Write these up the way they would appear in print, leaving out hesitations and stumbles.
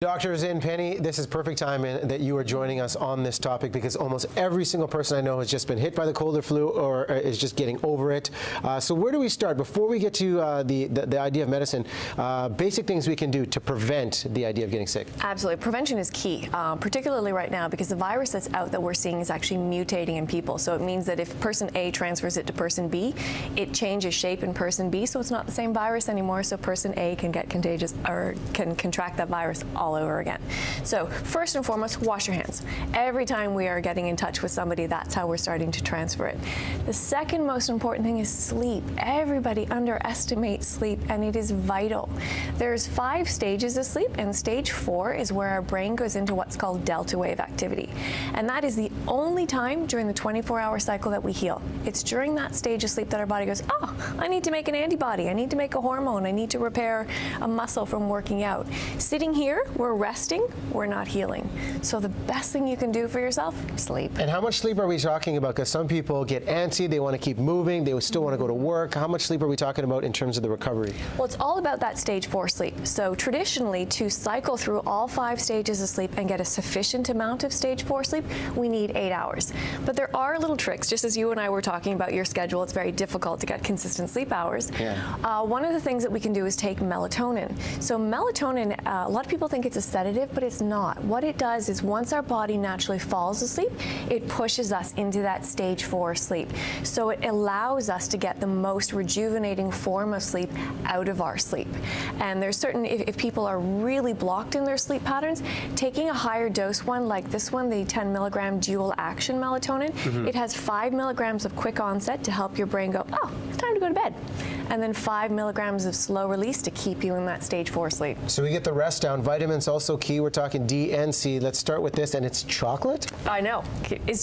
Doctors and Penny, this is perfect time that you are joining us on this topic because almost every single person I know has just been hit by the cold or flu or is just getting over it. So where do we start? Before we get to the idea of medicine, basic things we can do to prevent the idea of getting sick. Absolutely. Prevention is key, particularly right now because the virus that's out that we're seeing is actually mutating in people. So it means that if person A transfers it to person B, it changes shape in person B, so it's not the same virus anymore, so person A can get contagious or can contract that virus all over again. So first and foremost, wash your hands. Every time we are getting in touch with somebody, that's how we're starting to transfer it. The second most important thing is sleep. Everybody underestimates sleep, and it is vital. There's 5 stages of sleep, and stage 4 is where our brain goes into what's called delta wave activity. And that is the only time during the 24-hour cycle that we heal. It's during that stage of sleep that our body goes, oh, I need to make an antibody, I need to make a hormone, I need to repair a muscle from working out. Sitting here, we're resting, we're not healing. So the best thing you can do for yourself, sleep. And how much sleep are we talking about? Because some people get antsy, they want to keep moving, they still want to go to work. How much sleep are we talking about in terms of the recovery? Well, it's all about that stage 4 sleep. So traditionally, to cycle through all 5 stages of sleep and get a sufficient amount of stage 4 sleep, we need 8 hours. But there are little tricks, just as you and I were talking about your schedule, it's very difficult to get consistent sleep hours. Yeah. One of the things that we can do is take melatonin. So melatonin, a lot of people think it's a sedative, but it's not. What it does is once our body naturally falls asleep, it pushes us into that stage 4 sleep. So it allows us to get the most rejuvenating form of sleep out of our sleep. And there's certain, if people are really blocked in their sleep patterns, taking a higher dose one like this one, the 10 milligram dual action melatonin, it has 5 milligrams of quick onset to help your brain go, oh, it's time to go to bed. And then 5 milligrams of slow release to keep you in that stage 4 sleep. So we get the rest down. Vitamins also key. We're talking D and C. Let's start with this, and it's chocolate? I know.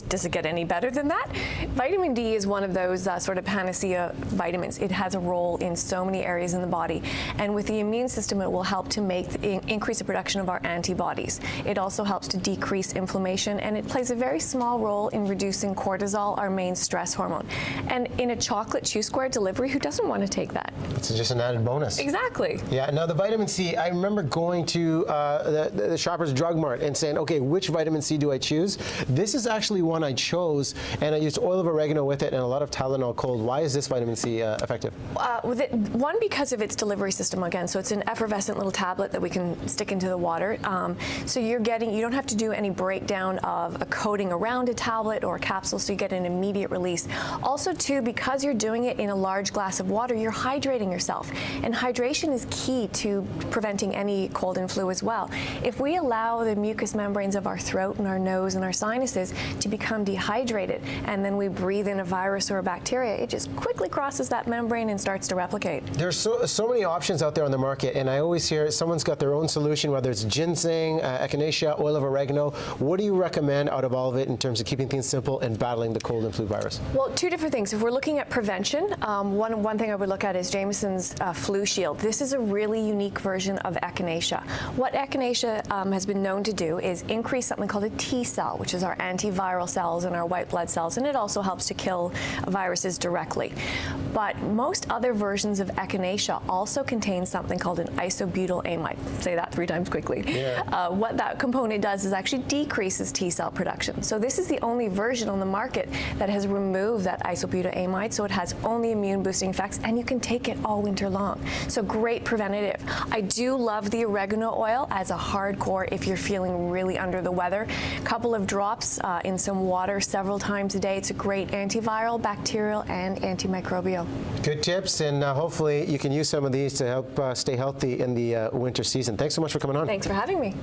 Does it get any better than that? Vitamin D is one of those sort of panacea vitamins. It has a role in so many areas in the body. And with the immune system, it will help to increase the production of our antibodies. It also helps to decrease inflammation, and it plays a very small role in reducing cortisol, our main stress hormone. And in a chocolate chew square delivery, who doesn't want to take that? It's just an added bonus. Exactly. Yeah, now the vitamin C, I remember going to the Shoppers Drug Mart and saying, okay, which vitamin C do I choose? This is actually one I chose, and I used oil of oregano with it and a lot of Tylenol cold. Why is this vitamin C effective? One, because of its delivery system, again, so it's an effervescent little tablet that we can stick into the water. So you don't have to do any breakdown of a coating around a tablet or a capsule, so you get an immediate release. Also, too, because you're doing it in a large glass of water, you're hydrating yourself. And hydration is key to preventing any cold and flu as well. If we allow the mucous membranes of our throat and our nose and our sinuses to become dehydrated, and then we breathe in a virus or a bacteria, it just quickly crosses that membrane and starts to replicate. There's so many options out there on the market, and I always hear someone's got their own solution, whether it's ginseng, echinacea, oil of oregano. What do you recommend out of all of it in terms of keeping things simple and battling the cold and flu virus? Well, 2 different things. If we're looking at prevention, one thing I would look at is Jameson's Flu Shield. This is a really unique version of echinacea. What echinacea has been known to do is increase something called a T cell, which is our antiviral cells and our white blood cells, and it also helps to kill viruses directly. But most other versions of echinacea also contain something called an isobutylamide. Say that 3 times quickly. Yeah. What that component does is actually decreases T cell production. So this is the only version on the market that has removed that isobutylamide, so it has only immune boosting effects, and you can take it all winter long. So great preventative. I do love the oregano oil as a hardcore if you're feeling really under the weather. A couple of drops in some water several times a day. It's a great antiviral, bacterial, and antimicrobial. Good tips, and hopefully you can use some of these to help stay healthy in the winter season. Thanks so much for coming on. Thanks for having me.